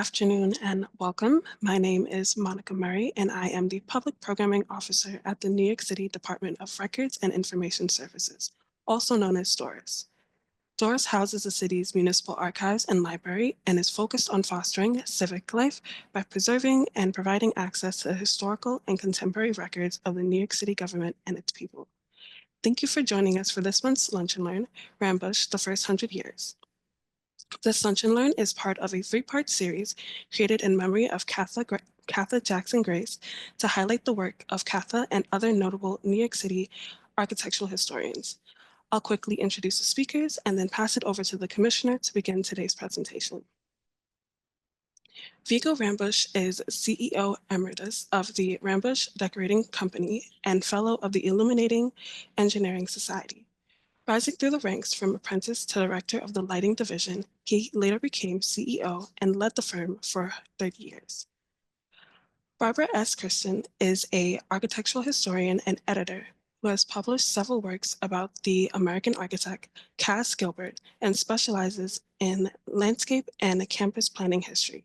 afternoon and welcome. My name is Monica Murray, and I am the Public Programming Officer at the New York City Department of Records and Information Services, also known as DORIS. DORIS houses the city's municipal archives and library and is focused on fostering civic life by preserving and providing access to historical and contemporary records of the New York City government and its people. Thank you for joining us for this month's Lunch and Learn, Rambusch, the First 100 Years. This Lunch and Learn is part of a three-part series created in memory of Catha Jackson Grace to highlight the work of Catha and other notable New York City architectural historians. I'll quickly introduce the speakers and then pass it over to the commissioner to begin today's presentation. Viggo Rambusch is CEO Emeritus of the Rambusch Decorating Company and Fellow of the Illuminating Engineering Society. Rising through the ranks from apprentice to director of the lighting division, he later became CEO and led the firm for 30 years. Barbara S. Christen is an architectural historian and editor who has published several works about the American architect Cass Gilbert and specializes in landscape and campus planning history.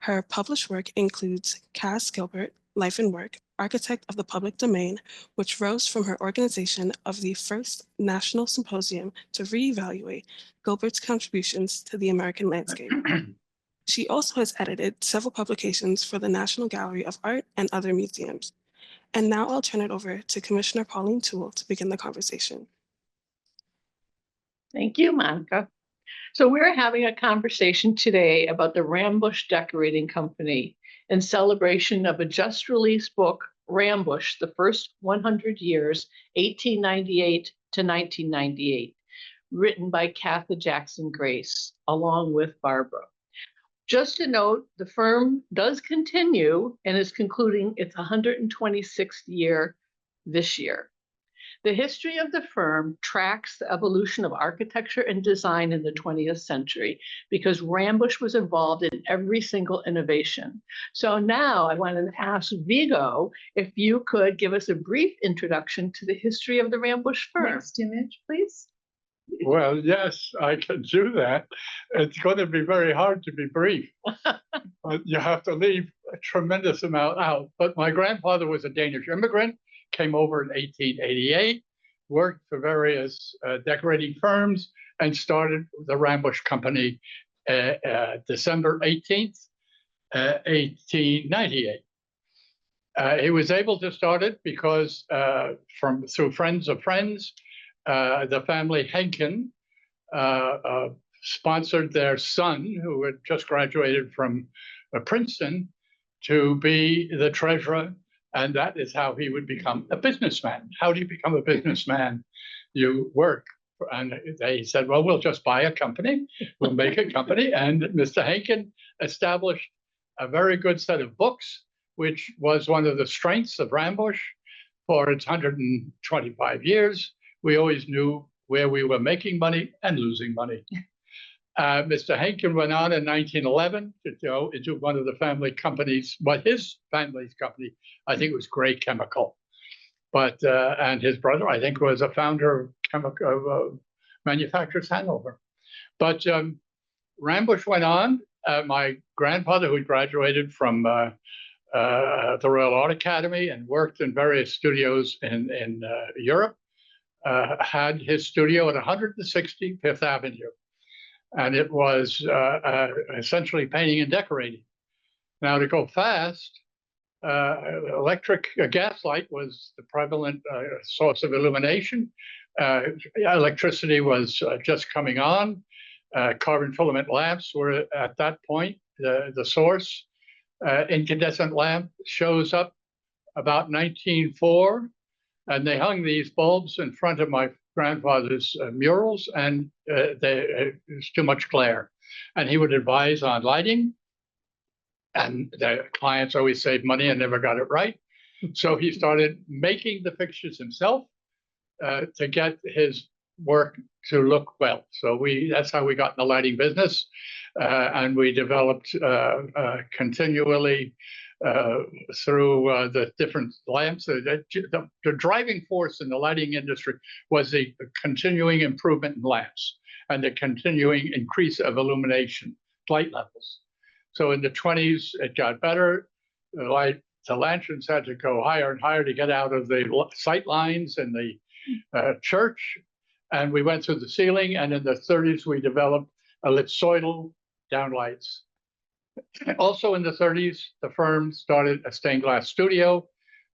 Her published work includes Cass Gilbert, Life and Work, Architect of the Public Domain, which rose from her organization of the first national symposium to reevaluate Gilbert's contributions to the American landscape. She also has edited several publications for the National Gallery of Art and other museums. And now I'll turn it over to Commissioner Pauline Toole to begin the conversation. Thank you, Monica. So we're having a conversation today about the Rambusch Decorating Company in celebration of a just released book, Rambusch, the First 100 Years, 1898 to 1998, written by Catha Jackson Grace, along with Barbara. Just to note, the firm does continue and is concluding its 126th year this year. The history of the firm tracks the evolution of architecture and design in the 20th century because Rambusch was involved in every single innovation. So now I want to ask Viggo if you could give us a brief introduction to the history of the Rambusch firm. Next image, please. Well, yes, I can do that. It's going to be very hard to be brief. But you have to leave a tremendous amount out. But my grandfather was a Danish immigrant, came over in 1888, worked for various decorating firms, and started the Rambusch Company December 18th, 1898. He was able to start it because through friends of friends, the family Henkin sponsored their son, who had just graduated from Princeton, to be the treasurer, and that is how he would become a businessman. How do you become a businessman? You work. And they said, well, we'll just buy a company. We'll make a company. And Mr. Henkin established a very good set of books, which was one of the strengths of Rambusch for its 125 years. We always knew where we were making money and losing money. Mr. Henkin went on in 1911 to go into one of the family companies, but his family's company, I think it was Gray Chemical. But, and his brother, I think, was a founder of Manufacturers Hanover. But Rambusch went on. My grandfather, who graduated from the Royal Art Academy and worked in various studios in Europe, had his studio at 160 Fifth Avenue. And it was essentially painting and decorating. Now, to go fast, electric gaslight was the prevalent source of illumination. Electricity was just coming on. Carbon filament lamps were at that point the source. Incandescent lamp shows up about 1904, and they hung these bulbs in front of my grandfather's murals, and there's too much glare. And he would advise on lighting, and the clients always saved money and never got it right. So he started making the fixtures himself to get his work to look well. So that's how we got in the lighting business, and we developed continually through the different lamps. The driving force in the lighting industry was the continuing improvement in lamps and the continuing increase of illumination, light levels. So in the 20s, it got better. The lanterns had to go higher and higher to get out of the sight lines in the church. And we went through the ceiling. And in the 30s, we developed ellipsoidal downlights. Also in the 30s, the firm started a stained glass studio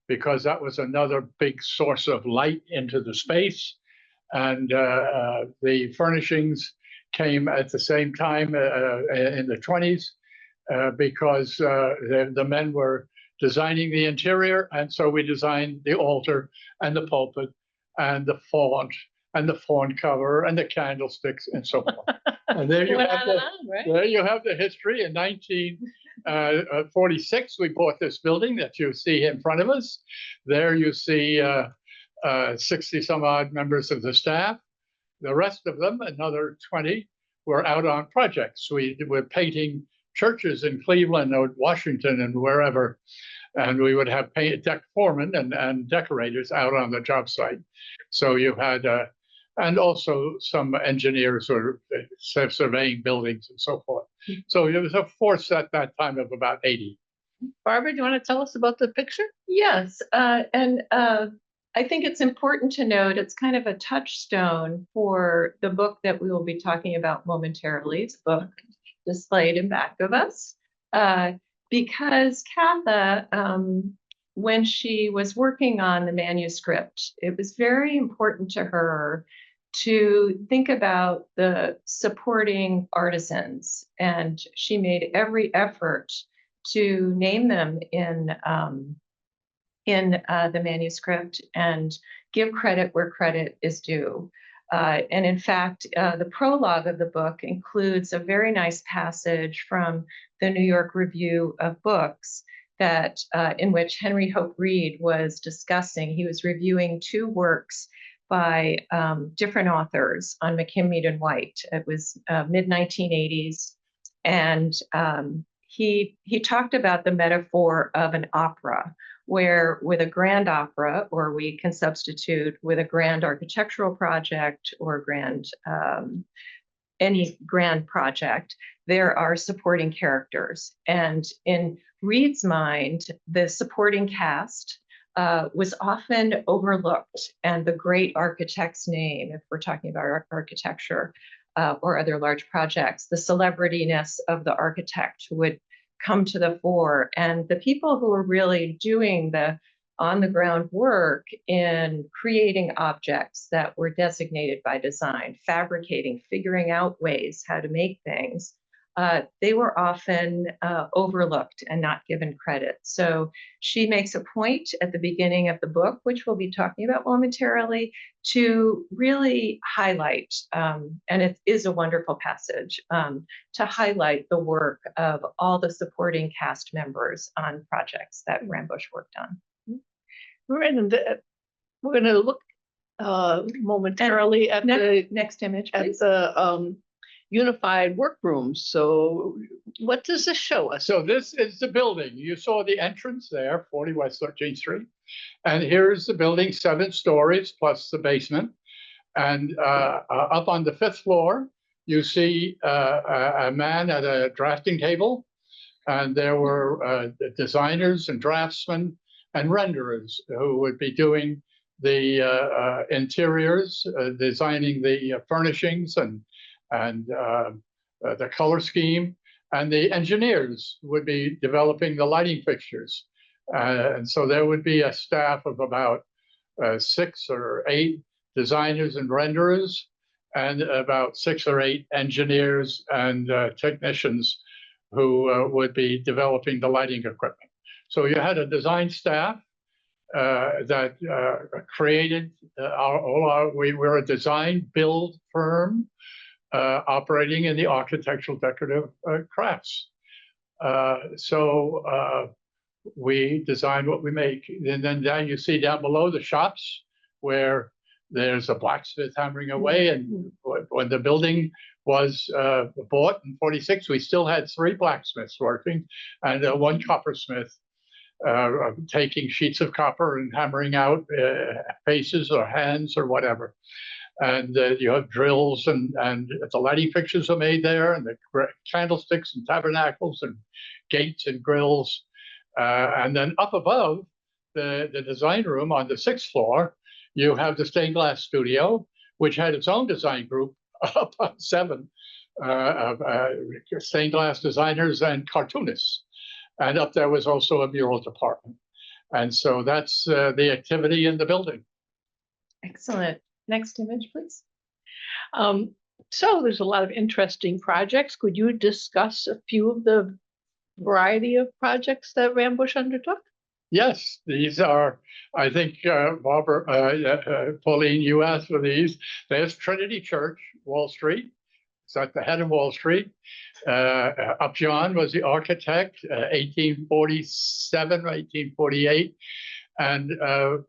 because that was another big source of light into the space. And the furnishings came at the same time in the 20s because the men were designing the interior. And so we designed the altar and the pulpit and the font and the font cover and the candlesticks and so forth. And there you there you have the history. In 1946, we bought this building that you see in front of us. There you see 60 some odd members of the staff. The rest of them, another 20, were out on projects. We were painting churches in Cleveland or Washington and wherever. And we would have deck foremen and decorators out on the job site. So you had, and also some engineers who were surveying buildings and so forth. So it was a force at that time of about 80. Barbara, do you want to tell us about the picture? Yes, and I think it's important to note it's kind of a touchstone for the book that we will be talking about momentarily. It's a book displayed in back of us. Because Catha, when she was working on the manuscript, it was very important to her to think about the supporting artisans, and she made every effort to name them in the manuscript and give credit where credit is due. And in fact, the prologue of the book includes a very nice passage from the New York Review of Books that in which Henry Hope Reed was discussing. He was reviewing two works by different authors on McKim, and White. It was mid-1980s, and he talked about the metaphor of an opera, where with a grand opera, or we can substitute with a grand architectural project or any grand project, there are supporting characters. And in Reed's mind, the supporting cast was often overlooked, and the great architect's name, if we're talking about architecture or other large projects, the celebrityness of the architect would come to the fore. And the people who were really doing the on-the-ground work in creating objects that were designated by design, fabricating, figuring out ways how to make things, they were often overlooked and not given credit. So she makes a point at the beginning of the book, which we'll be talking about momentarily, to really highlight, and it is a wonderful passage, to highlight the work of all the supporting cast members on projects that Rambusch worked on. We're going to look momentarily at the next image, please. At the unified workrooms. So what does this show us? So this is the building. You saw the entrance there, 40 West 13th Street. And here's the building, 7 stories plus the basement. And up on the 5th floor, you see a man at a drafting table. And there were designers and draftsmen and renderers who would be doing the interiors, designing the furnishings and the color scheme, and the engineers would be developing the lighting fixtures. And so there would be a staff of about 6 or 8 designers and renderers, and about 6 or 8 engineers and technicians who would be developing the lighting equipment. So you had a design staff that created we were a design build firm operating in the architectural decorative crafts. So we design what we make. And then down you see down below the shops where there's a blacksmith hammering away. And when the building was bought in 46, we still had 3 blacksmiths working and 1 coppersmith taking sheets of copper and hammering out faces or hands or whatever. and you have drills, and the lighting fixtures are made there, and the candlesticks and tabernacles and gates and grills. And then up above the design room on the 6th floor, you have the stained glass studio, which had its own design group up on 7 stained glass designers and cartoonists. And up there was also a mural department. And so that's the activity in the building. Excellent. Next image, please. So there's a lot of interesting projects. Could you discuss a few of the variety of projects that Rambusch undertook? Yes, these are, I think, Barbara, Pauline, you asked for these. There's Trinity Church, Wall Street. It's at the head of Wall Street. Upjohn was the architect, 1847, 1848. And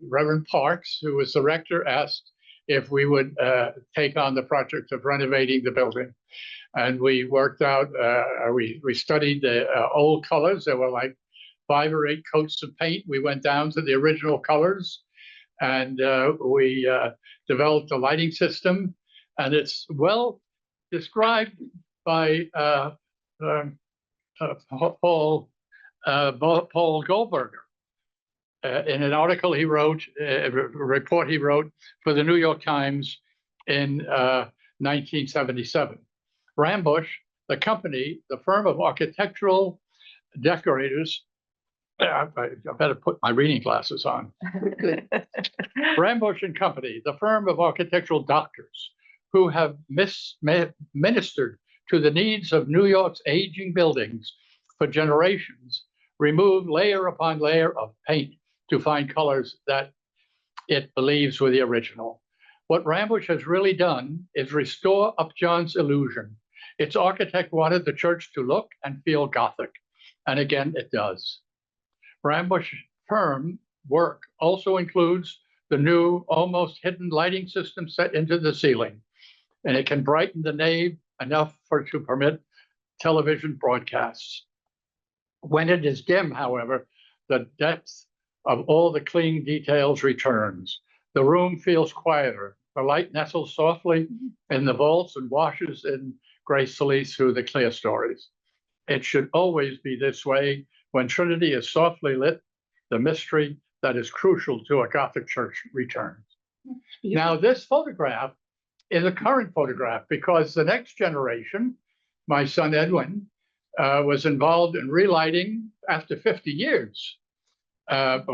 Reverend Parks, who was the rector, asked if we would take on the project of renovating the building. And we worked out, we studied the old colors. There were like 5 or 8 coats of paint. We went down to the original colors, and we developed a lighting system. And it's well described by Paul Goldberger in an article he wrote, a report he wrote for the New York Times in 1977. Rambusch, the company, the firm of architectural decorators, I better put my reading glasses on. Good. Rambusch and Company, the firm of architectural doctors who have ministered to the needs of New York's aging buildings for generations, removed layer upon layer of paint to find colors that it believes were the original. What Rambusch has really done is restore Upjohn's illusion. Its architect wanted the church to look and feel Gothic, and again, it does. Rambusch firm work also includes the new, almost hidden lighting system set into the ceiling, and it can brighten the nave enough to permit television broadcasts. When it is dim, however, the depth of all the clean details returns. The room feels quieter. The light nestles softly in the vaults and washes in gracefully through the clear stories. It should always be this way. When Trinity is softly lit, the mystery that is crucial to a Gothic church returns. Now, this photograph is a current photograph because the next generation, my son Edwin, was involved in relighting after 50 years. Our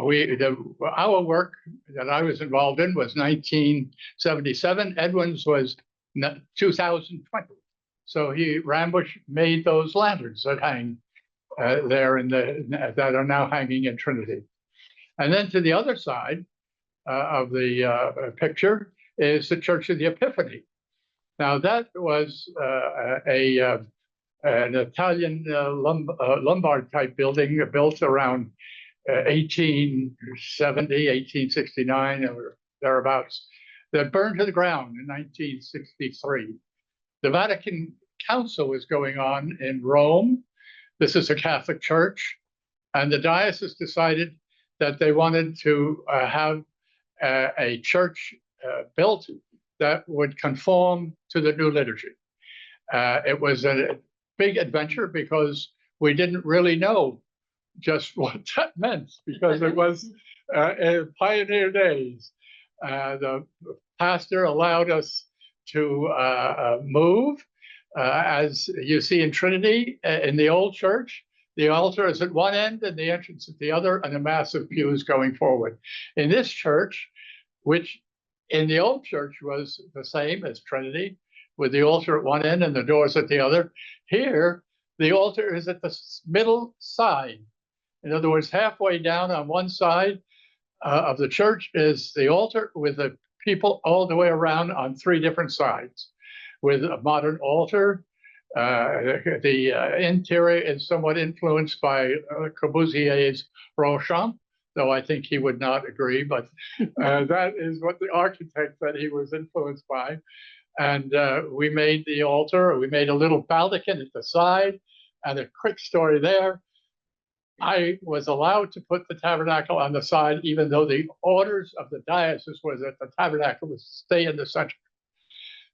work that I was involved in was 1977. Edwin's was 2020. So Rambusch made those lanterns that hang there that are now hanging in Trinity. And then to the other side of the picture is the Church of the Epiphany. Now that was an Italian Lombard type building built around 1870, 1869, or thereabouts, that burned to the ground in 1963. The Vatican Council was going on in Rome. This is a Catholic church, and the diocese decided that they wanted to have a church built that would conform to the new liturgy. It was a big adventure because we didn't really know just what that meant, because it was pioneer days. The pastor allowed us to move. As you see in Trinity, in the old church, the altar is at one end and the entrance at the other, and a massive pews going forward. In this church, which in the old church was the same as Trinity, with the altar at one end and the doors at the other, here, the altar is at the middle side. In other words, halfway down on one side of the church is the altar with the people all the way around on 3 different sides. With a modern altar, the interior is somewhat influenced by Corbusier's Ronchamp, though I think he would not agree, but that is what the architect said he was influenced by. And we made the altar, we made a little baldachin at the side, and a quick story there. I was allowed to put the tabernacle on the side, even though the orders of the diocese was that the tabernacle was to stay in the center.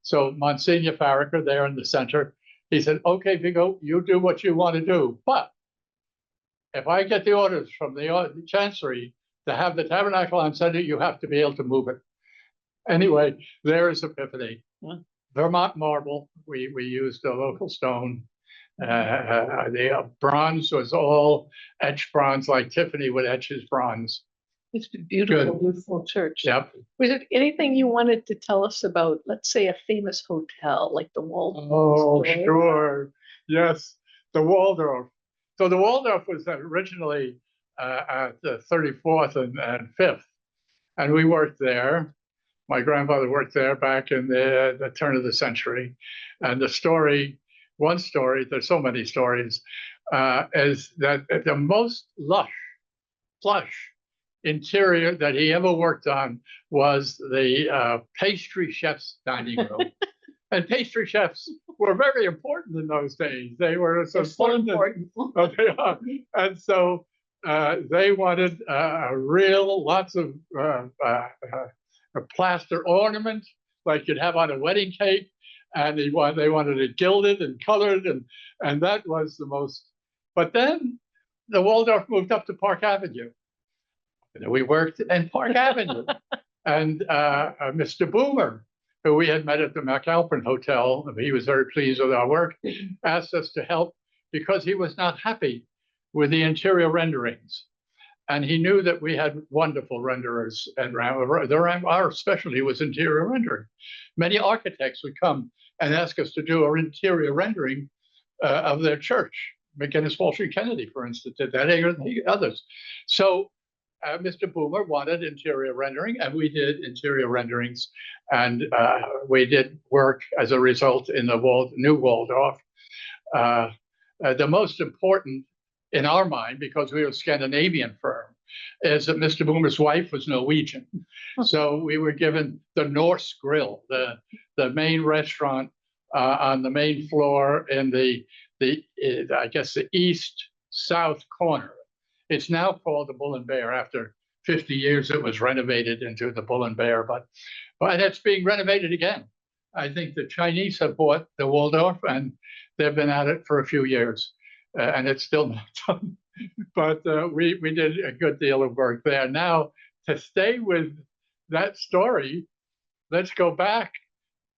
So Monsignor Farraker there in the center, he said, okay, Viggo, you do what you want to do. But if I get the orders from the chancery to have the tabernacle on Sunday, you have to be able to move it. Anyway, there is Epiphany. Vermont marble, we used a local stone. The bronze was all etched bronze, like Tiffany would etch his bronze. It's a beautiful, Good. beautiful church. Yep. Was there anything you wanted to tell us about, let's say, a famous hotel like the Waldorf? Oh, sure. Yes, the Waldorf. So the Waldorf was originally at the 34th and 5th, and we worked there. My grandfather worked there back in the turn of the century. And the story, one story, there's so many stories, is that the most plush interior that he ever worked on was the pastry chef's dining room. And pastry chefs were very important in those days. They were so important. They are. And so they wanted lots of a plaster ornament like you'd have on a wedding cake. And they wanted it gilded and colored. And that was the most. But then the Waldorf moved up to Park Avenue. And we worked in Park Avenue. And Mr. Boomer, who we had met at the McAlpin Hotel, he was very pleased with our work, asked us to help because he was not happy with the interior renderings. And he knew that we had wonderful renderers, and our specialty was interior rendering. Many architects would come and ask us to do an interior rendering of their church. McGinnis Walsh Kennedy, for instance, did that, and others. So Mr. Boomer wanted interior rendering, and we did interior renderings, and we did work as a result in the new Waldorf. The most important in our mind, because we were a Scandinavian firm, is that Mr. Boomer's wife was Norwegian. So we were given the Norse Grill, the main restaurant on the main floor in the I guess the east-south corner. It's now called the Bull and Bear. After 50 years, it was renovated into the Bull and Bear, but it's being renovated again. I think the Chinese have bought the Waldorf, and they've been at it for a few years, and it's still not done. But we did a good deal of work there. Now, to stay with that story, let's go back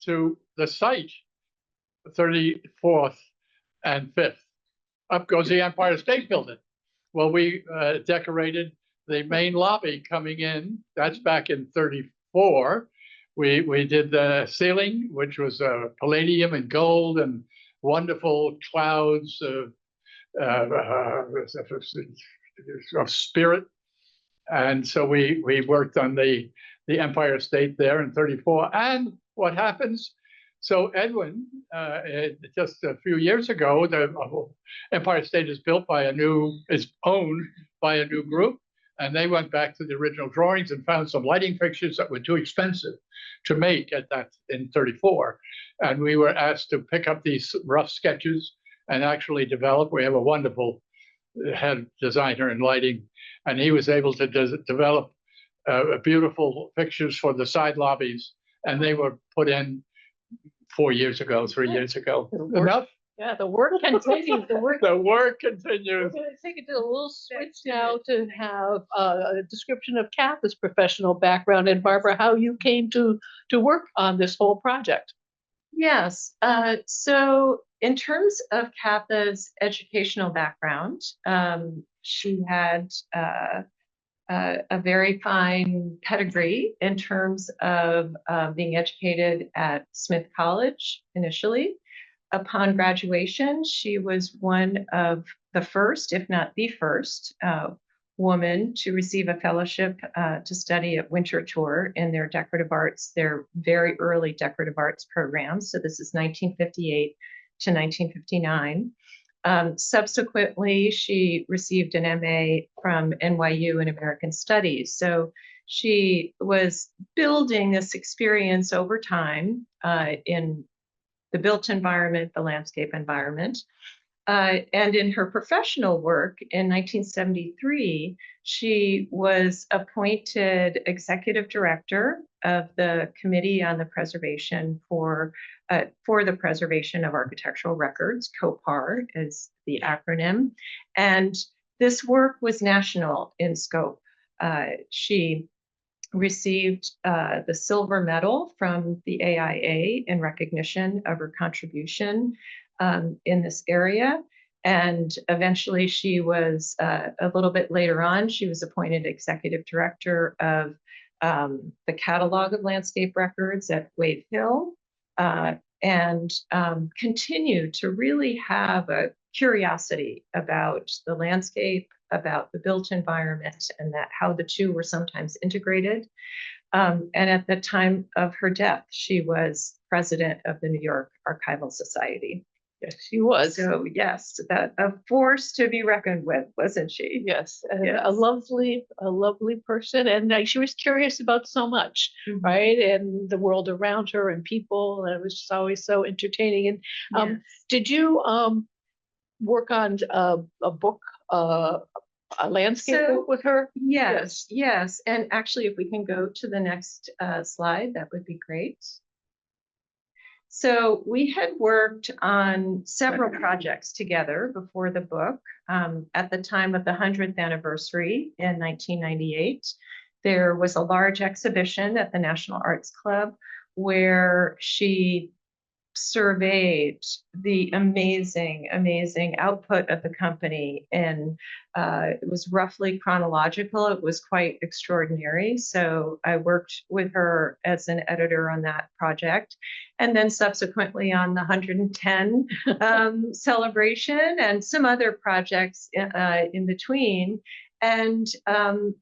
to the site, 34th and 5th. Up goes the Empire State Building. Well, we decorated the main lobby coming in. That's back in 34. We did the ceiling, which was palladium and gold and wonderful clouds of spirit. And so we worked on the Empire State there in 34. And what happens? So Edwin, just a few years ago, the Empire State is owned by a new group, and they went back to the original drawings and found some lighting fixtures that were too expensive to make in 34. And we were asked to pick up these rough sketches and actually develop. We have a wonderful head designer in lighting, and he was able to develop beautiful fixtures for the side lobbies, and they were put in 3 years ago. Enough? Yeah, the work continues. The work continues. We're going to take it to a little switch now to have a description of Catha's professional background, and Barbara, how you came to work on this whole project. Yes. So in terms of Catha's educational background, she had a very fine pedigree in terms of being educated at Smith College initially. Upon graduation, she was one of the first, if not the first, woman to receive a fellowship to study at Winterthur in their decorative arts, their very early decorative arts program. So this is 1958 to 1959. Subsequently, she received an MA from NYU in American Studies. So she was building this experience over time in the built environment, the landscape environment. And in her professional work in 1973, she was appointed executive director of the Committee on the Preservation for the Preservation of Architectural Records. COPAR is the acronym. And this work was national in scope. She received the silver medal from the AIA in recognition of her contribution in this area. And eventually she was, a little bit later on, she was appointed executive director of the Catalog of Landscape Records at Wave Hill, and continued to really have a curiosity about the landscape, about the built environment, and that how the two were sometimes integrated. And at the time of her death, she was president of the New York Archival Society. Yes, she was. So yes, that a force to be reckoned with, wasn't she? Yes, and Yes. a lovely person, and she was curious about so much, right? And the world around her and people, and it was just always so entertaining. And Yes. did you work on a book, a landscape So- book with her? Yes, yes. And actually, if we can go to the next slide, that would be great. So we had worked on several projects together before the book. At the time of the 100th anniversary in 1998, there was a large exhibition at the National Arts Club where she surveyed the amazing output of the company, and it was roughly chronological. It was quite extraordinary. So I worked with her as an editor on that project, and then subsequently on the 110 celebration and some other projects in between. And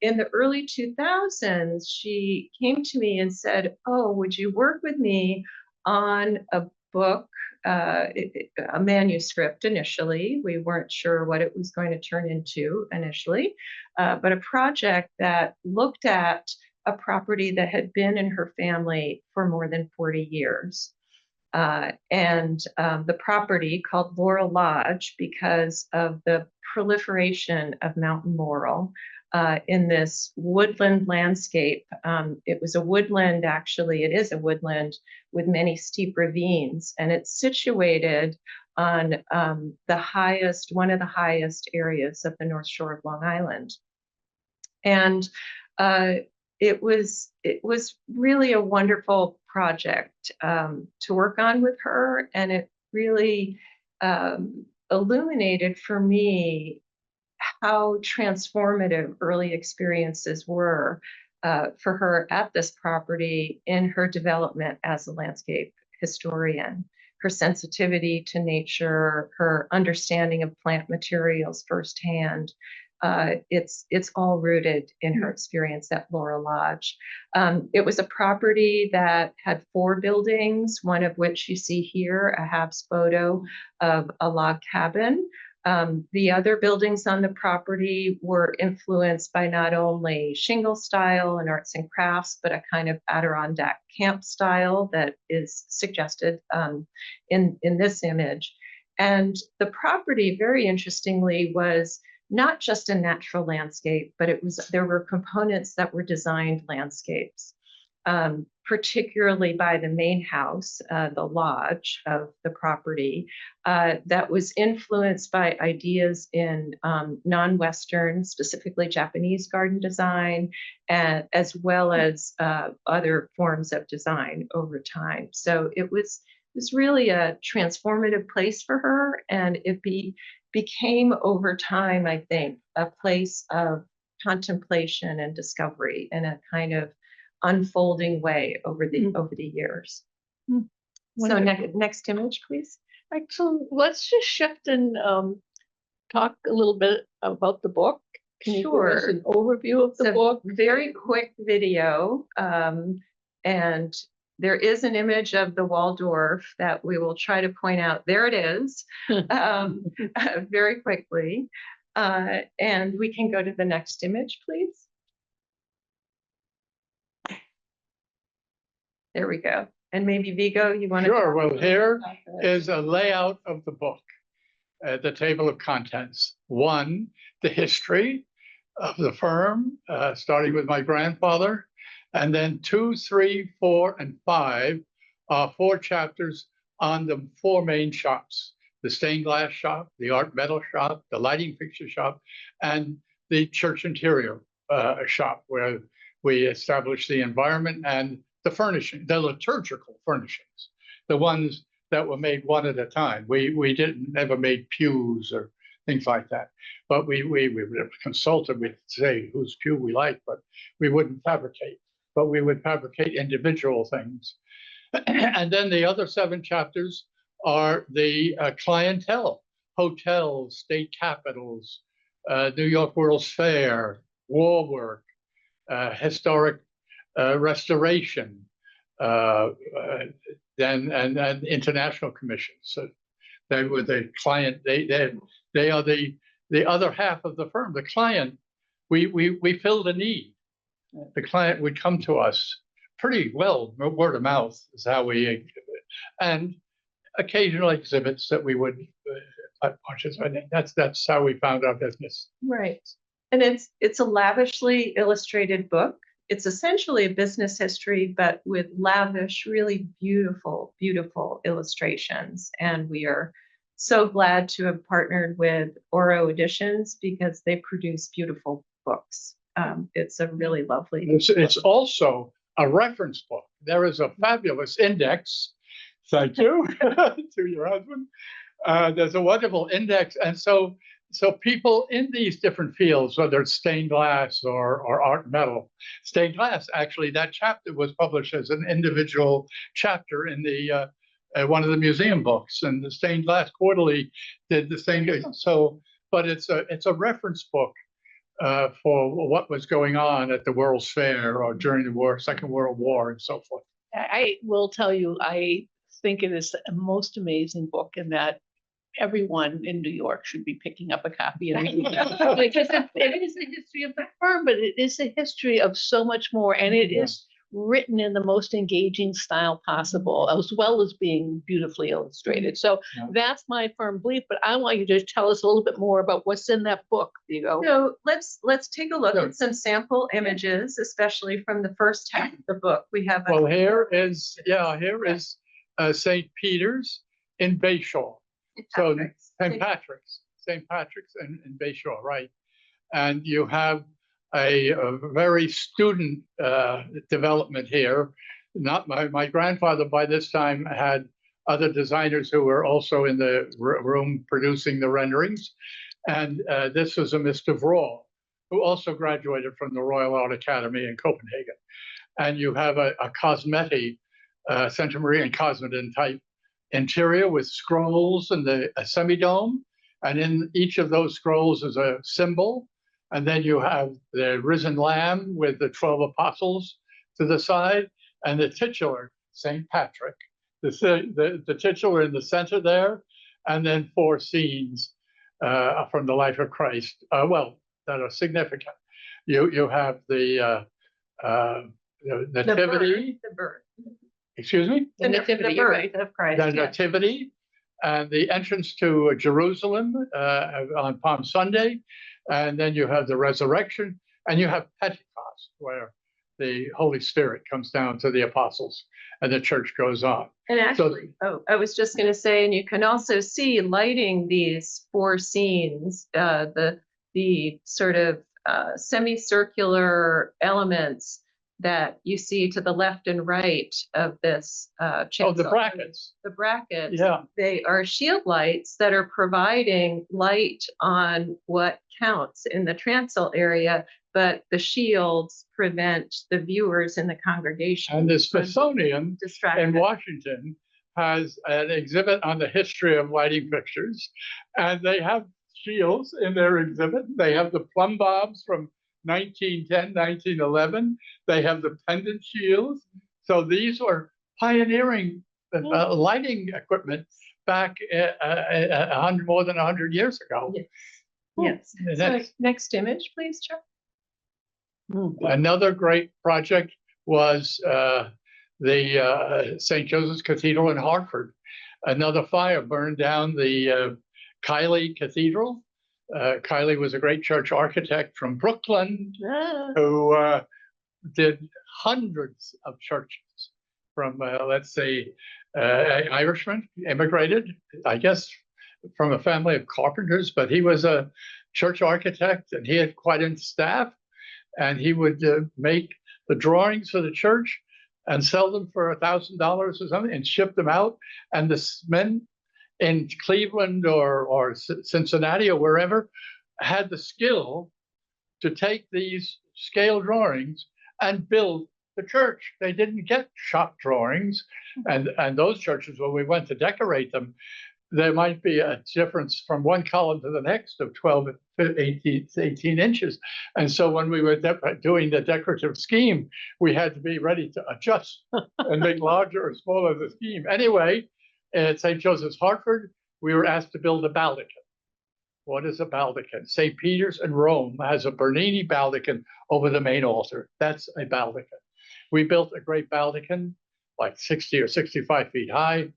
in the early 2000s, she came to me and said, "Oh, would you work with me on a book, a manuscript initially? We weren't sure what it was going to turn into initially, but a project that looked at a property that had been in her family for more than 40 years. And the property called Laurel Lodge, because of the proliferation of mountain laurel in this woodland landscape. It was a woodland, actually, it is a woodland with many steep ravines, and it's situated on one of the highest areas of the North Shore of Long Island. And it was really a wonderful project to work on with her, and it really illuminated for me how transformative early experiences were for her at this property in her development as a landscape historian. Her sensitivity to nature, her understanding of plant materials firsthand. It's all rooted in her experience at Laurel Lodge. It was a property that had 4 buildings, one of which you see here, a Habs photo of a log cabin. The other buildings on the property were influenced by not only shingle style and arts and crafts, but a kind of Adirondack camp style that is suggested in this image. And the property, very interestingly, was not just a natural landscape, but there were components that were designed landscapes. Particularly by the main house, the lodge of the property, that was influenced by ideas in non-Western, specifically Japanese garden design, as well as other forms of design over time. So it was really a transformative place for her, and it became over time, I think, a place of contemplation and discovery in a kind of unfolding way over the years. So next image, please. Right, so let's just shift and talk a little bit about the book. Can you give us Sure. an overview of the book? Very quick video, and there is an image of the Waldorf that we will try to point out. There it is, very quickly. And we can go to the next image, please. There we go. And maybe Viggo, you want to? Sure. Well, here is a layout of the book, the table of contents. 1, the history of the firm, starting with my grandfather, And then 2, 3, 4, and 5 are 4 chapters on the 4 main shops: the stained glass shop, the art metal shop, the lighting fixture shop, and the church interior shop, where we establish the environment and the furnishing, the liturgical furnishings, the ones that were made one at a time. We didn't never made pews or things like that, but we would consult and we'd say whose pew we like, but we wouldn't fabricate. But we would fabricate individual things. And then the other 7 chapters are the clientele: hotels, state capitals, New York World's Fair, war work, historic restoration, and international commissions. So they were the client. They are the other half of the firm. The client, we filled a need. The client would come to us pretty well, word of mouth is how we, and occasional exhibits that we would participate in. That's how we found our business. Right. And it's a lavishly illustrated book. It's essentially a business history, but with lavish, really beautiful, beautiful illustrations. And we are so glad to have partnered with Oro Editions because they produce beautiful books. It's a really lovely. It's also a reference book. There is a fabulous index. Thank you to your husband. There's a wonderful index, and so people in these different fields, whether it's stained glass or art metal, stained glass, actually, that chapter was published as an individual chapter in the one of the museum books, and the Stained Glass Quarterly did the same. So, but it's a reference book for what was going on at the World's Fair or during the war, Second World War, and so forth. I will tell you, I think it is a most amazing book, and that everyone in New York should be picking up a copy and reading it. Because it is the history of the firm, but it is a history of so much more, and it is written in the most engaging style possible, as well as being beautifully illustrated. So that's my firm belief, but I want you to tell us a little bit more about what's in that book, Viggo. So let's take a look at some sample images, especially from the first half of the book. We have well, here is St. Peter's in Bayshore. So St. Patrick's in Bayshore, right? And you have a very student development here. Not my grandfather by this time had other designers who were also in the room producing the renderings. And this was a Mr. Vraw, who also graduated from the Royal Art Academy in Copenhagen. And you have a cosmetic, Santa Maria and Cosmetin type interior with scrolls and a semi-dome. And in each of those scrolls is a symbol. And then you have the risen lamb with the 12 apostles to the side, and the titular, St. Patrick, the titular in the center there, and then 4 scenes from the life of Christ, that are significant. You have the nativity. The birth. Excuse me? The nativity, birth of Christ. The nativity and the entrance to Jerusalem on Palm Sunday. And then you have the resurrection, and you have Pentecost, where the Holy Spirit comes down to the apostles and the church goes on. And actually, I was just going to say, and you can also see lighting these 4 scenes, the sort of semicircular elements that you see to the left and right of this chancel. The brackets. The brackets. Yeah. They are shield lights that are providing light on what counts in the chancel area, but the shields prevent the viewers in the congregation. And the Smithsonian in Washington has an exhibit on the history of lighting fixtures, and they have shields in their exhibit. They have the plumb bobs from 1910, 1911. They have the pendant shields. So these were pioneering lighting equipment back more than 100 years ago. Yes. So next image, please, Chuck. Another great project was the St. Joseph's Cathedral in Hartford. Another fire burned down the Kiley Cathedral. Kiley was a great church architect from Brooklyn who did hundreds of churches from, let's say, Irishmen immigrated, I guess, from a family of carpenters, but he was a church architect and he had quite a staff, and he would make the drawings for the church and sell them for $1,000 or something and ship them out. And the men in Cleveland or Cincinnati or wherever had the skill to take these scale drawings and build the church. They didn't get shop drawings. And those churches, when we went to decorate them, there might be a difference from one column to the next of 12, 18 inches. And so when we were doing the decorative scheme, we had to be ready to adjust and make larger or smaller the scheme. Anyway, at St. Joseph's, Hartford, we were asked to build a baldachin. What is a baldachin? St. Peter's in Rome has a Bernini baldachin over the main altar. That's a baldachin. We built a great baldachin, like 60 or 65 feet high.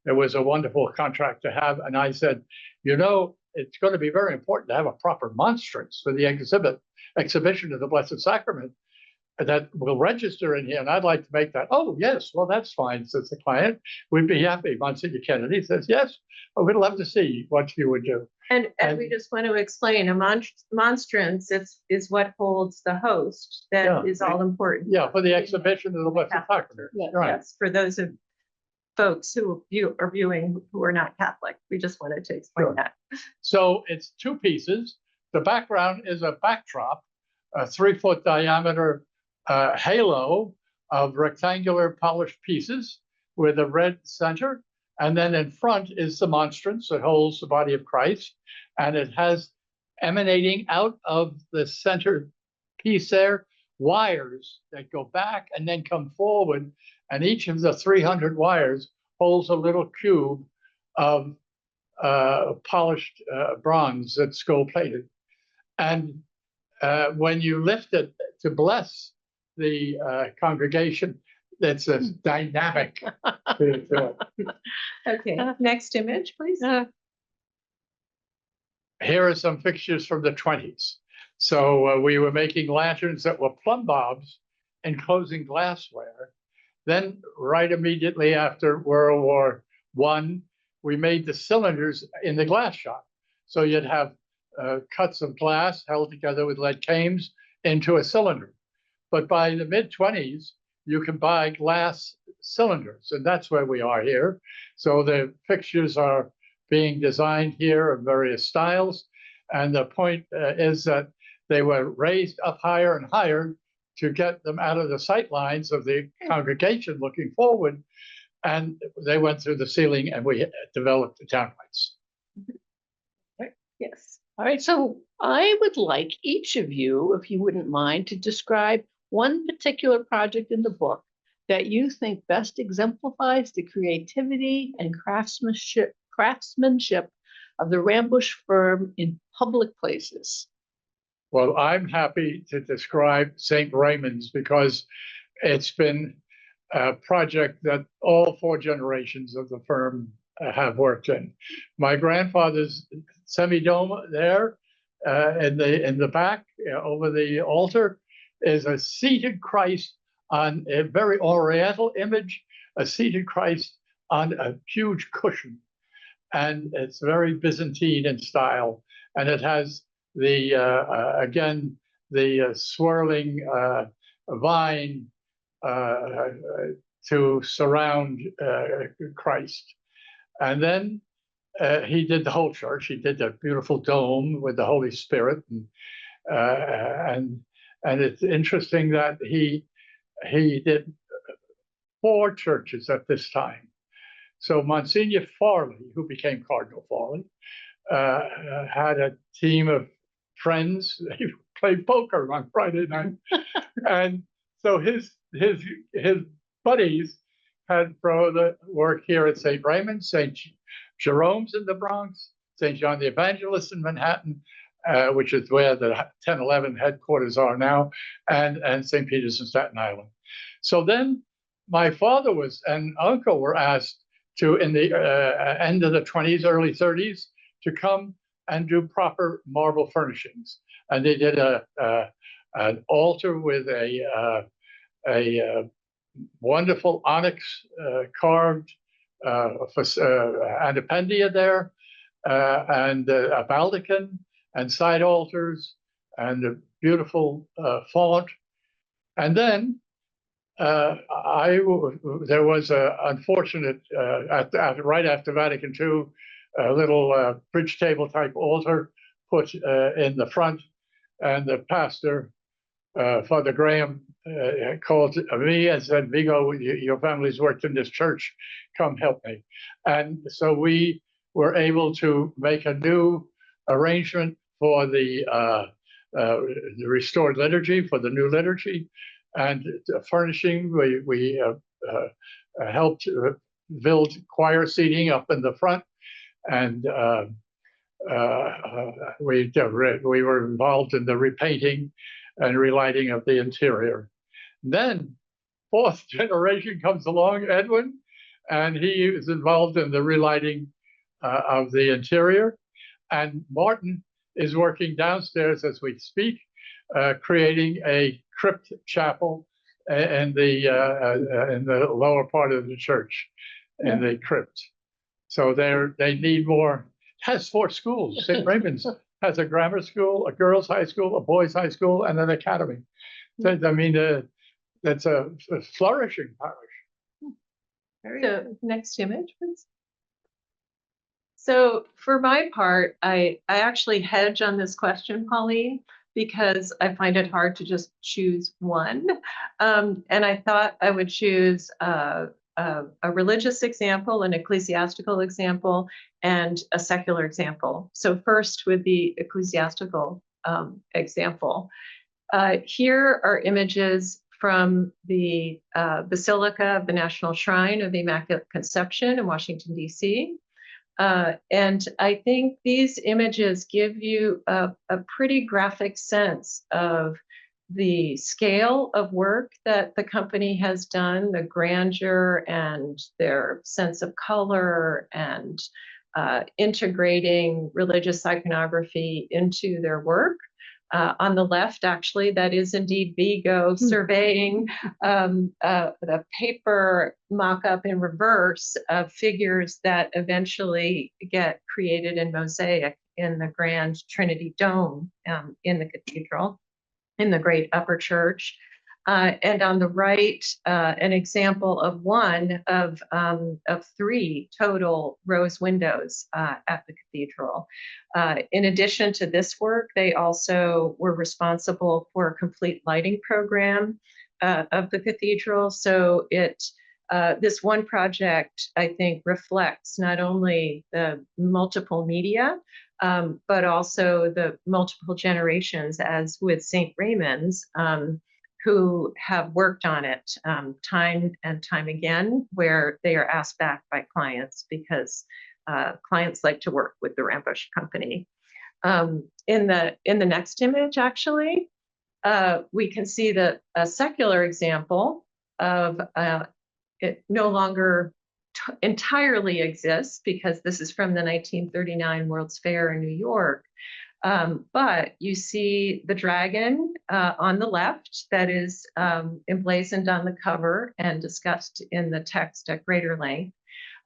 It was a wonderful contract to have. And I said, you know, it's going to be very important to have a proper monstrance for the exhibition of the Blessed Sacrament that will register in here. And I'd like to make that. Oh, yes. Well, that's fine, says the client. We'd be happy. Monsignor Kennedy says, yes, we'd love to see what you would do. And we just want to explain a monstrance is what holds the host. That is all important. Yeah, for the exhibition of the Blessed Sacrament. Right. Yes, for those of folks who are viewing who are not Catholic. We just wanted to explain that. So it's two pieces. The background is a backdrop, a 3-foot diameter halo of rectangular polished pieces with a red center. And then in front is the monstrance that holds the body of Christ. And it has emanating out of the center piece there, wires that go back and then come forward. And each of the 300 wires holds a little cube of polished bronze that's gold plated. And when you lift it to bless the congregation, it's a dynamic to it. Okay, next image, please. Here are some fixtures from the 20s. So we were making lanterns that were plumb bobs enclosing glassware. Then right immediately after World War I, we made the cylinders in the glass shop. So you'd have cuts of glass held together with lead cames into a cylinder. But by the mid-20s, you can buy glass cylinders, and that's where we are here. So the fixtures are being designed here of various styles. And the point is that they were raised up higher and higher to get them out of the sight lines of the congregation looking forward. And they went through the ceiling and we developed the downlights. Yes. All right, so I would like each of you, if you wouldn't mind, to describe one particular project in the book that you think best exemplifies the creativity and craftsmanship of the Rambusch firm in public places. Well, I'm happy to describe St. Raymond's because it's been a project that all 4 generations of the firm have worked in. My grandfather's semi-dome there in the back over the altar is a seated Christ on a very oriental image, a seated Christ on a huge cushion. And it's very Byzantine in style. And it has the, again, the swirling vine to surround Christ. And then he did the whole church. He did a beautiful dome with the Holy Spirit. And it's interesting that he did 4 churches at this time. So Monsignor Farley, who became Cardinal Farley, had a team of friends. They played poker on Friday night. And so his buddies had Frode work here at St. Raymond, St. Jerome's in the Bronx, St. John the Evangelist in Manhattan, which is where the 1011 headquarters are now, and St. Peter's in Staten Island. So then my father and uncle were asked to, in the end of the 20s, early 30s, to come and do proper marble furnishings. And they did an altar with a a wonderful onyx carved antependia there, and a baldachin and side altars and a beautiful font. And then there was a unfortunate right after Vatican II, a little bridge table type altar put in the front, and the pastor, Father Graham, called me and said, "Viggo, your family's worked in this church. Come help me." And so we were able to make a new arrangement for the restored liturgy, for the new liturgy, and furnishing. We helped build choir seating up in the front, and we were involved in the repainting and relighting of the interior. Then fourth generation comes along, Edwin, and he is involved in the relighting of the interior. And Martin is working downstairs as we speak, creating a crypt chapel in the lower part of the church, in the crypt. So they need more. It has 4 schools. St. Raymond's has a grammar school, a girls' high school, a boys' high school, and an academy. I mean, that's a flourishing parish. Very good. Next image, please. So for my part, I actually hedge on this question, Pauline, because I find it hard to just choose one. And I thought I would choose a religious example, an ecclesiastical example, and a secular example. So first with the ecclesiastical example. Here are images from the Basilica of the National Shrine of the Immaculate Conception in Washington, D.C. And I think these images give you a pretty graphic sense of the scale of work that the company has done, the grandeur and their sense of color, and integrating religious iconography into their work. On the left, actually, that is indeed Viggo surveying the paper mock-up in reverse of figures that eventually get created in mosaic in the Grand Trinity Dome in the cathedral, in the great upper church. And on the right, an example of one of 3 total rose windows at the cathedral. In addition to this work, they also were responsible for a complete lighting program of the cathedral. So this one project, I think, reflects not only the multiple media, but also the multiple generations, as with St. Raymond's, who have worked on it time and time again, where they are asked back by clients because clients like to work with the Rambusch company. In the next image, actually, we can see a secular example of it no longer entirely exists, because this is from the 1939 World's Fair in New York. But you see the dragon on the left that is emblazoned on the cover and discussed in the text at greater length.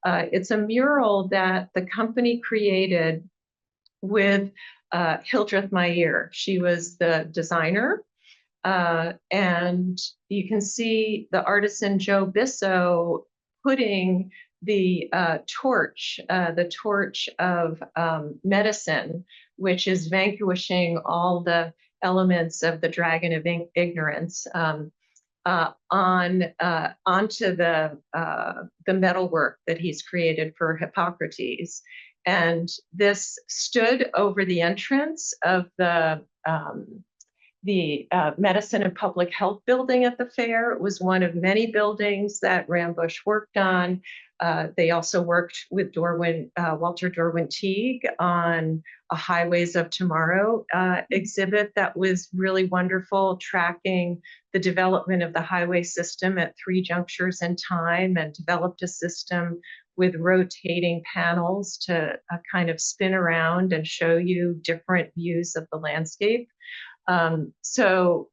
It's a mural that the company created with Hildreth Meyer. She was the designer. And you can see the artisan Joe Bisso putting the torch of medicine, which is vanquishing all the elements of the dragon of ignorance, onto the metalwork that he's created for Hippocrates. And this stood over the entrance of the Medicine and Public Health building at the fair. It was one of many buildings that Rambusch worked on. They also worked with Walter Dorwin Teague on a Highways of Tomorrow exhibit that was really wonderful, tracking the development of the highway system at 3 junctures in time, and developed a system with rotating panels to kind of spin around and show you different views of the landscape. So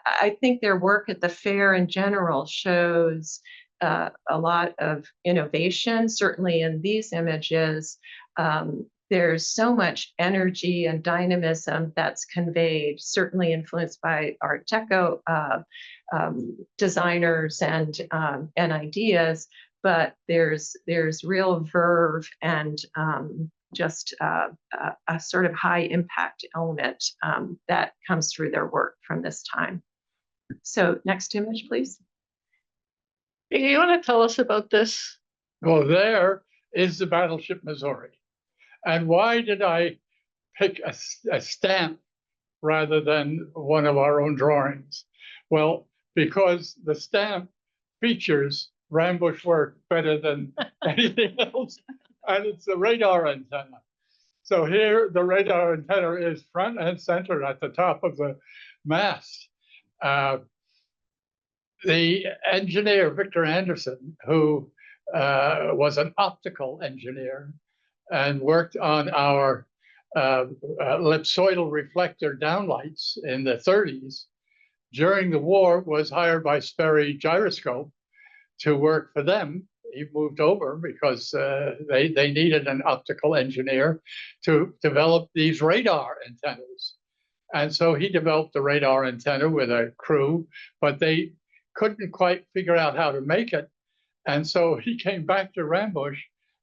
I think their work at the fair in general shows a lot of innovation, certainly in these images. There's so much energy and dynamism that's conveyed, certainly influenced by Art Deco designers and ideas, but there's real verve and just a sort of high impact element that comes through their work from this time. So next image, please. You want to tell us about this? Well, there is the battleship Missouri. And why did I pick a stamp rather than one of our own drawings? Well, because the stamp features Rambusch work better than anything else, and it's the radar antenna. So here, the radar antenna is front and center at the top of the mast. The engineer, Victor Anderson, who was an optical engineer and worked on our ellipsoidal reflector downlights in the 30s, during the war was hired by Sperry Gyroscope to work for them. He moved over because they needed an optical engineer to develop these radar antennas. And so he developed the radar antenna with a crew, but they couldn't quite figure out how to make it. And so he came back to Rambusch,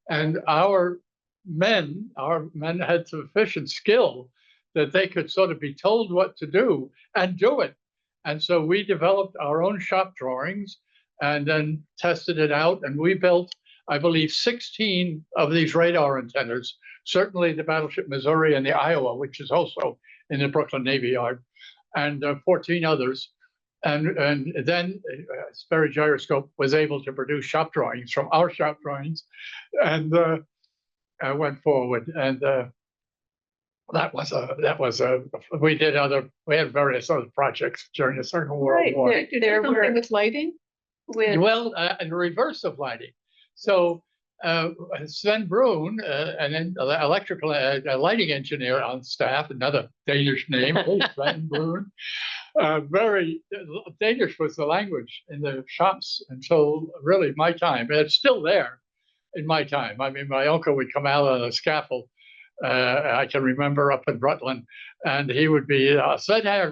and our men had sufficient skill that they could sort of be told what to do and do it. And so we developed our own shop drawings and then tested it out. And we built, I believe, 16 of these radar antennas, certainly the battleship Missouri and the Iowa, which is also in the Brooklyn Navy Yard, and 14 others. And then Sperry Gyroscope was able to produce shop drawings from our shop drawings, and went forward. And we had various other projects during the Second World War. There were with lighting. Well, the reverse of lighting. So Sven Brun, an electrical lighting engineer on staff, another Danish name, Sven Brun. Very Danish was the language in the shops until really my time, and it's still there in my time. I mean, my uncle would come out on a scaffold. I can remember up in Rutland, and he would be "Sven her,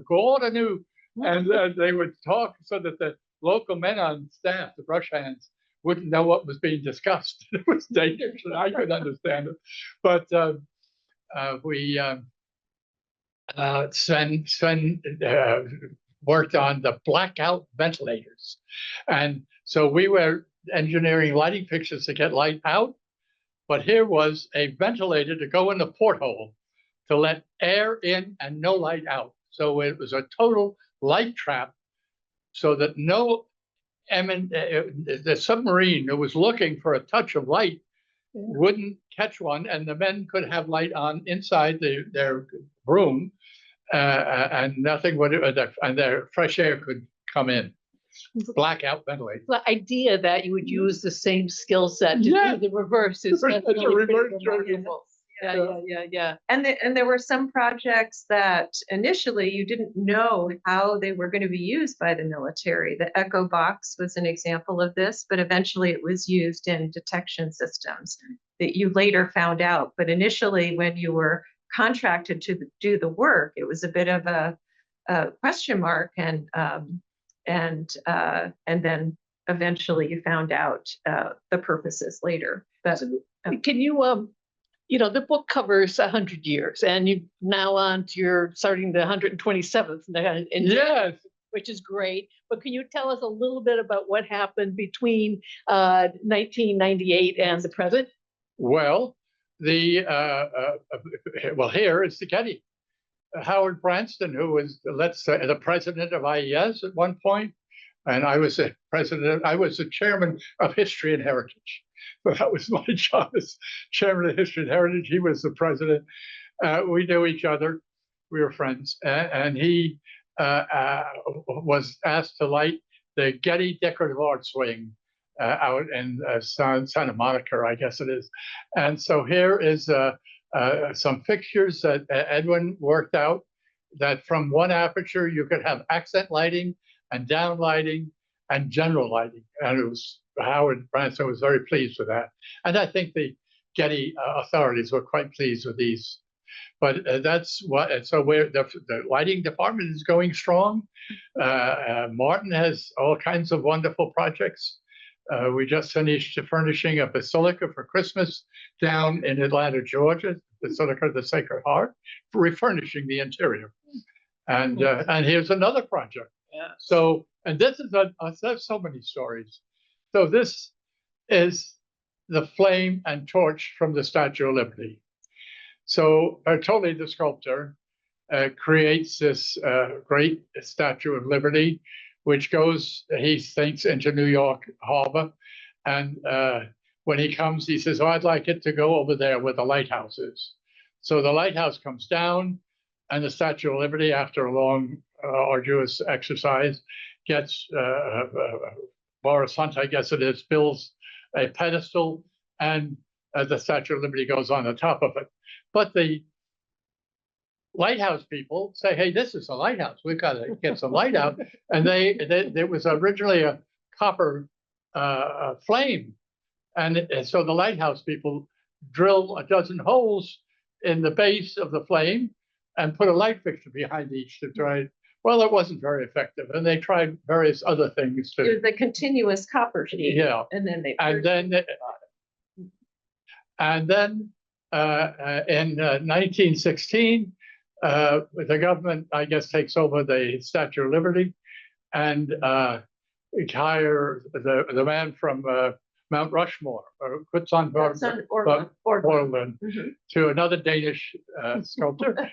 god nu," and they would talk so that the local men on staff, the brush hands, wouldn't know what was being discussed. It was Danish, and I could understand it, but Sven worked on the blackout ventilators. And so we were engineering lighting fixtures to get light out, but here was a ventilator to go in the porthole to let air in and no light out. So it was a total light trap so that the submarine that was looking for a touch of light wouldn't catch one, and the men could have light on inside their room, and nothing would, and their fresh air could come in. Blackout ventilator. The idea that you would use the same skill set to do the reverse is definitely remarkable. Yeah. And there were some projects that initially you didn't know how they were going to be used by the military. The Echo Box was an example of this, but eventually it was used in detection systems that you later found out. But initially, when you were contracted to do the work, it was a bit of a question mark, and then eventually you found out the purposes later. But can you the book covers 100 years, and you now you're starting the 127th, yes, which is great. But can you tell us a little bit about what happened between 1998 and the present? Well, here is the Getty. Howard Branston, who was, the president of IES at one point, and I was the chairman of History and Heritage. But that was my job as chairman of History and Heritage. He was the president. We knew each other. We were friends. And he was asked to light the Getty Decorative Arts Wing out in Santa Monica, I guess it is. And so here is some fixtures that Edwin worked out that from one aperture you could have accent lighting and down lighting and general lighting. And it was Howard Branson was very pleased with that. And I think the Getty authorities were quite pleased with these. But that's what, so where the lighting department is going strong. Martin has all kinds of wonderful projects. We just finished furnishing a basilica for Christmas down in Atlanta, Georgia, Basilica of the Sacred Heart, refurnishing the interior. And here's another project. Yeah. So, and this is there's so many stories. So this is the flame and torch from the Statue of Liberty. So Bertolli, the sculptor, creates this great Statue of Liberty, which goes, he thinks, into New York Harbor. And when he comes, he says, oh, I'd like it to go over there where the lighthouse is. So the lighthouse comes down, and the Statue of Liberty, after a long, arduous exercise, gets, Boris Hunt, I guess it is, builds a pedestal, and the Statue of Liberty goes on the top of it. But the lighthouse people say, hey, this is a lighthouse. We've got to get some light out. And there was originally a copper flame. And so the lighthouse people drill a dozen holes in the base of the flame and put a light fixture behind each to try. Well, it wasn't very effective. And they tried various other things It too. was a continuous copper sheet. Yeah. And then they. And then in 1916, the government, I guess, takes over the Statue of Liberty and hire the man from Mount Rushmore, Orland, to another Danish sculptor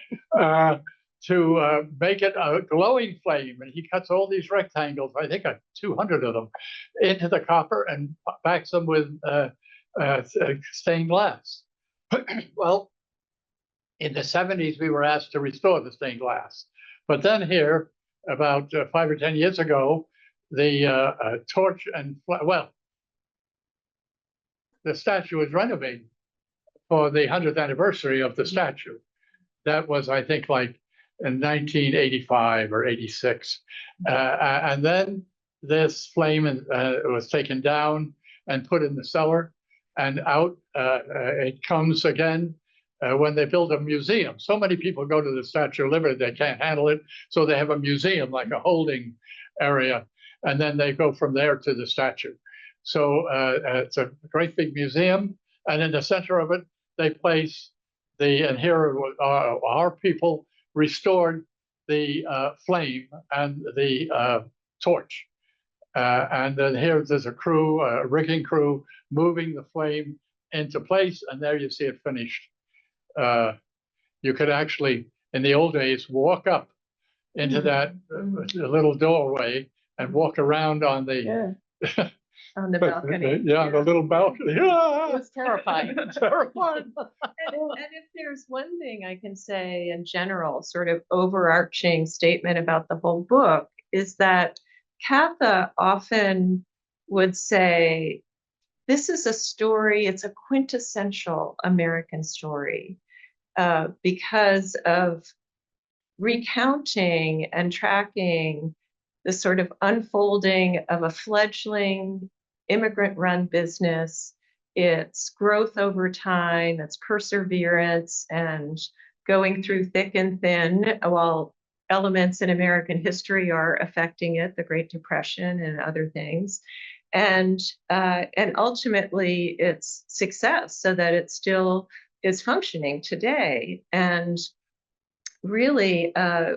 to make it a glowing flame. And he cuts all these rectangles, I think 200 of them, into the copper and backs them with stained glass. Well, in the 70s, we were asked to restore the stained glass. But then here, about 5 or 10 years ago, the torch and, well, the statue was renovated for the 100th anniversary of the statue. That was, I think, like in 1985 or 86. And then this flame was taken down and put in the cellar, and out it comes again when they build a museum. So many people go to the Statue of Liberty, they can't handle it. So they have a museum, like a holding area. And then they go from there to the statue. So it's a great big museum. And in the center of it, they place and here our people restored the flame and the torch. And then here there's a crew, a rigging crew, moving the flame into place. And there you see it finished. You could actually, in the old days, walk up into that little doorway and walk around on the on the balcony. The little balcony. It was terrifying. Terrifying. And if there's one thing I can say in general, sort of overarching statement about the whole book, is that Catha often would say, this is a story, it's a quintessential American story, because of recounting and tracking the sort of unfolding of a fledgling immigrant-run business, its growth over time, its perseverance, and going through thick and thin while elements in American history are affecting it, the Great Depression and other things, and ultimately its success, so that it still is functioning today. And really,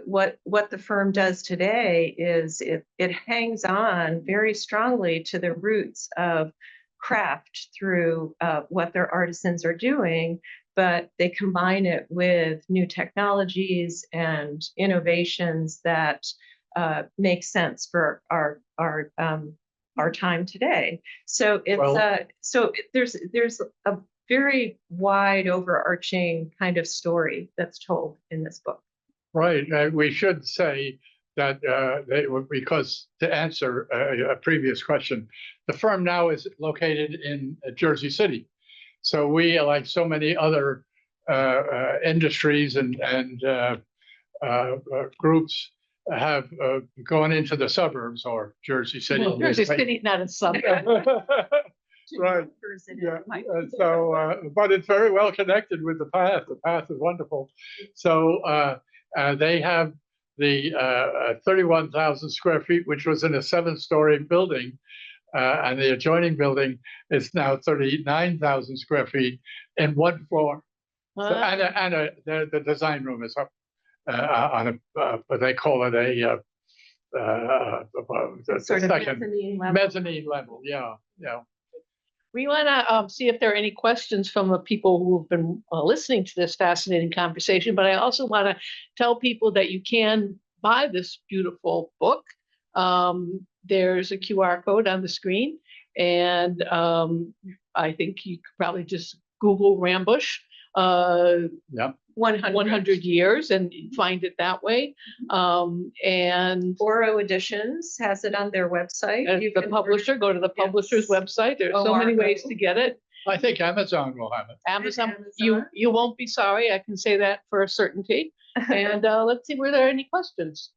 what the firm does today is it hangs on very strongly to the roots of craft through what their artisans are doing, but they combine it with new technologies and innovations that make sense for our time today. So it's there's a very wide, overarching kind of story that's told in this book. Right. We should say that because to answer a previous question, the firm now is located in Jersey City. So we, like so many other industries and groups have gone into the suburbs or Jersey City. Well, Jersey City, not a suburb. Right. Yeah. But it's very well connected with the path. The path is wonderful. So they have the 31,000 square feet, which was in a 7-story building, and the adjoining building is now 39,000 square feet in one floor. So, the design room is up on a, they call it a Sort of second mezzanine level. mezzanine level. Yeah, yeah. We want to see if there are any questions from the people who have been listening to this fascinating conversation, but I also want to tell people that you can buy this beautiful book. There's a QR code on the screen, and I think you could probably just Google Rambusch. Yeah. 100 years and find it that way. And Oro Editions has it on their website. the publisher, go to the publisher's website. There's so many ways to get it. I think Amazon will have it. Amazon, you won't be sorry. I can say that for a certainty. And let's see, were there any questions?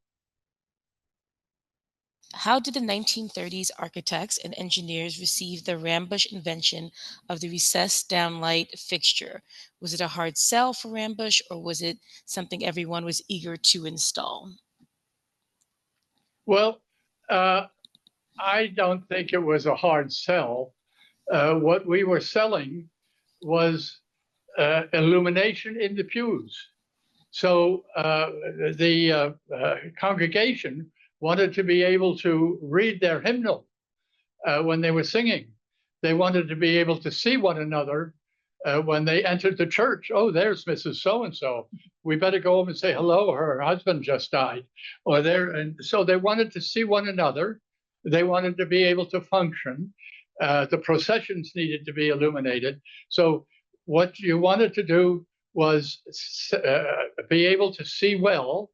How did the 1930s architects and engineers receive the Rambusch invention of the recessed downlight fixture? Was it a hard sell for Rambusch, or was it something everyone was eager to install? Well, I don't think it was a hard sell. What we were selling was illumination in the pews. So the congregation wanted to be able to read their hymnal when they were singing. They wanted to be able to see one another when they entered the church. Oh, there's Mrs. So-and-so. We better go home and say hello. Her husband just died. Or there, and so they wanted to see one another. They wanted to be able to function. The processions needed to be illuminated. So what you wanted to do was be able to see well.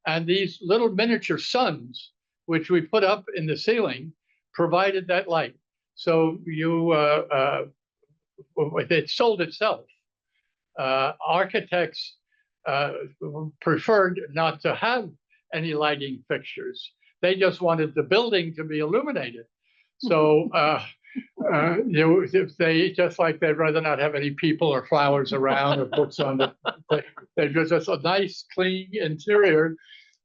And these little miniature suns, which we put up in the ceiling, provided that light. So it sold itself. Architects preferred not to have any lighting fixtures. They just wanted the building to be illuminated. So they just like they'd rather not have any people or flowers around or books on it. They just a nice, clean interior,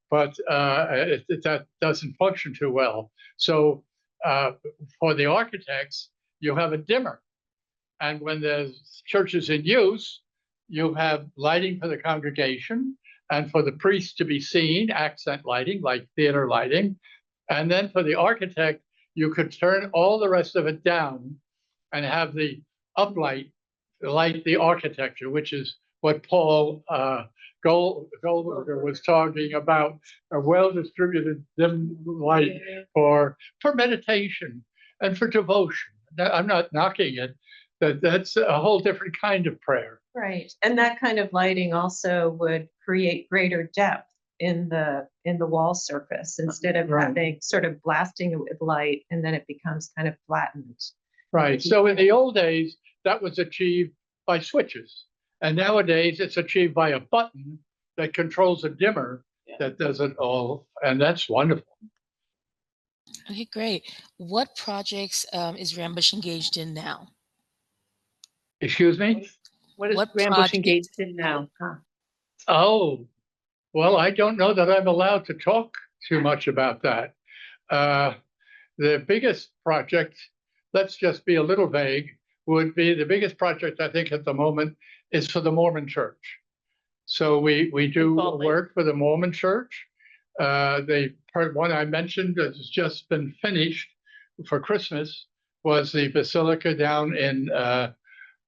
but that doesn't function too well. So for the architects, you have a dimmer. And when the church is in use, you have lighting for the congregation and for the priest to be seen, accent lighting, like theater lighting. And then for the architect, you could turn all the rest of it down and have the uplight light the architecture, which is what Paul Goldberger was talking about, a well-distributed dim light for meditation and for devotion. I'm not knocking it, but that's a whole different kind of prayer. Right, and that kind of lighting also would create greater depth in the wall surface instead of having sort of blasting it with light and then it becomes kind of flattened. Right. So in the old days, that was achieved by switches. And nowadays it's achieved by a button that controls a dimmer that does it all. And that's wonderful. Okay, great. What projects is Rambusch engaged in now? Excuse me? What is What Rambusch project- engaged in now? Oh, well, I don't know that I'm allowed to talk too much about that. The biggest project, let's just be a little vague, would be the biggest project I think at the moment is for the Mormon Church. So we do work for the Mormon Church. The one I mentioned that's just been finished for Christmas was the Basilica down in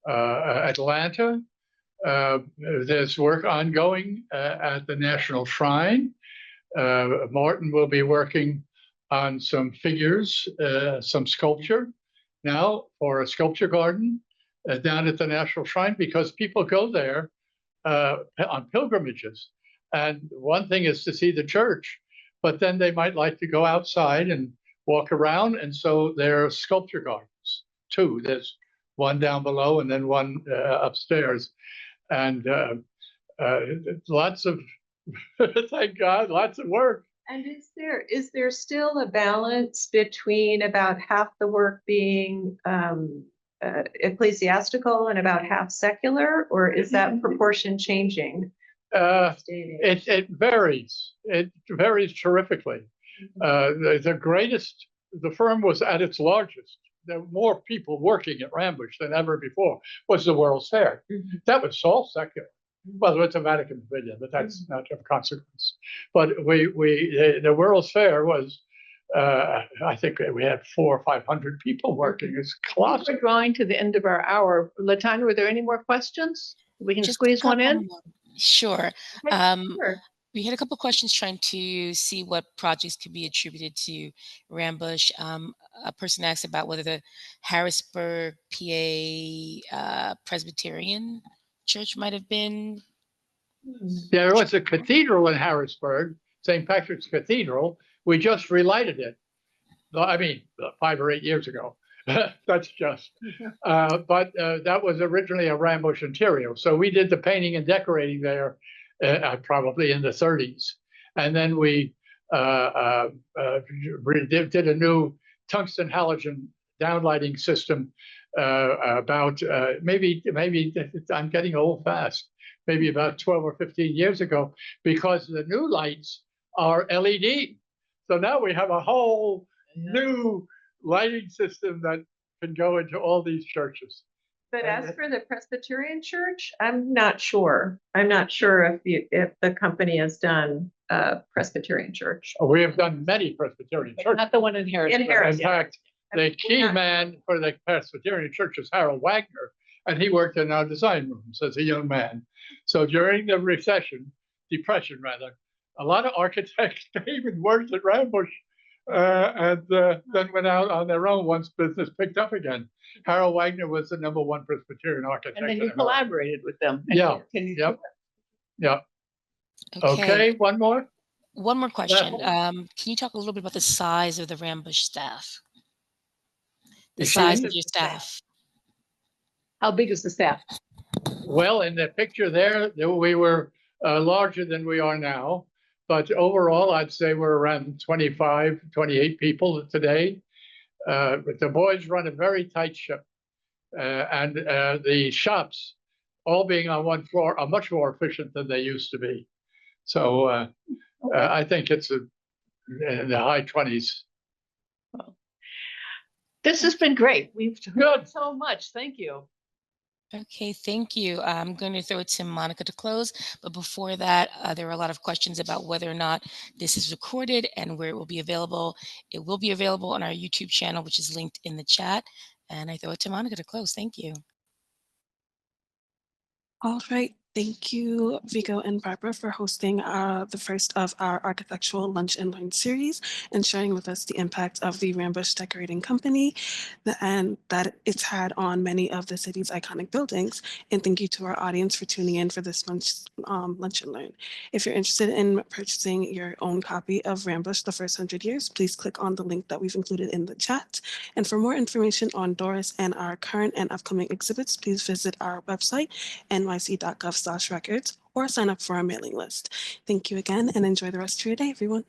Atlanta. There's work ongoing at the National Shrine. Martin will be working on some figures, some sculpture now for a sculpture garden down at the National Shrine, because people go there on pilgrimages. And one thing is to see the church, but then they might like to go outside and walk around. And so there are sculpture gardens too. There's one down below and then one upstairs. And lots of Thank God, lots of work. And is there still a balance between about half the work being ecclesiastical and about half secular, or is that proportion changing? It varies. It varies terrifically. The firm was at its largest. There were more people working at Rambusch than ever before. Was the World's Fair? That was all secular. Well, it's a Vatican pavilion, but that's not of consequence. But the World's Fair was, I think we had 400 or 500 people working. It's colossal. We're drawing to the end of our hour. Latanya, were there any more questions? We can Just a squeeze one couple in. more. Sure. Sure. We had a couple questions trying to see what projects could be attributed to Rambusch. A person asked about whether the Harrisburg, PA Presbyterian Church might have been. There was a cathedral in Harrisburg, St. Patrick's Cathedral. We just relighted it. I mean, 5 or 8 years ago. That's just. But that was originally a Rambusch interior. So we did the painting and decorating there probably in the 30s. And then we did a new tungsten halogen downlighting system about maybe I'm getting old fast. Maybe about 12 or 15 years ago, because the new lights are LED. So now we have a whole new lighting system that can go into all these churches. But as for the Presbyterian Church, I'm not sure. I'm not sure if the company has done Presbyterian Church. We have done many Presbyterian churches. Not the one in Harrisburg. In fact, the key man for the Presbyterian Church is Harold Wagner, and he worked in our design rooms as a young man. So during the depression, a lot of architects came and worked at Rambusch and then went out on their own once business picked up again. Harold Wagner was the #1 Presbyterian architect. And then you collaborated with them. Yeah. Yep. Okay, one more. One more question. Can you talk a little bit about the size of the Rambusch staff? The size of your staff. How big is the staff? Well, in the picture there, we were larger than we are now. But overall, I'd say we're around 25, 28 people today. But the boys run a very tight ship. And the shops, all being on one floor, are much more efficient than they used to be. So I think it's in the high 20s. This has been great. We've learned so much. Thank you. Okay, thank you. I'm going to throw it to Monica to close. But before that, there are a lot of questions about whether or not this is recorded and where it will be available. It will be available on our YouTube channel, which is linked in the chat. And I throw it to Monica to close. Thank you. All right. Thank you, Viggo and Barbara, for hosting the first of our architectural lunch and learn series and sharing with us the impact of the Rambusch Decorating Company and that it's had on many of the city's iconic buildings. And thank you to our audience for tuning in for this month's lunch and learn. If you're interested in purchasing your own copy of Rambusch, The First 100 Years, please click on the link that we've included in the chat. And for more information on Doris and our current and upcoming exhibits, please visit our website, nyc.gov/records, or sign up for our mailing list. Thank you again and enjoy the rest of your day, everyone.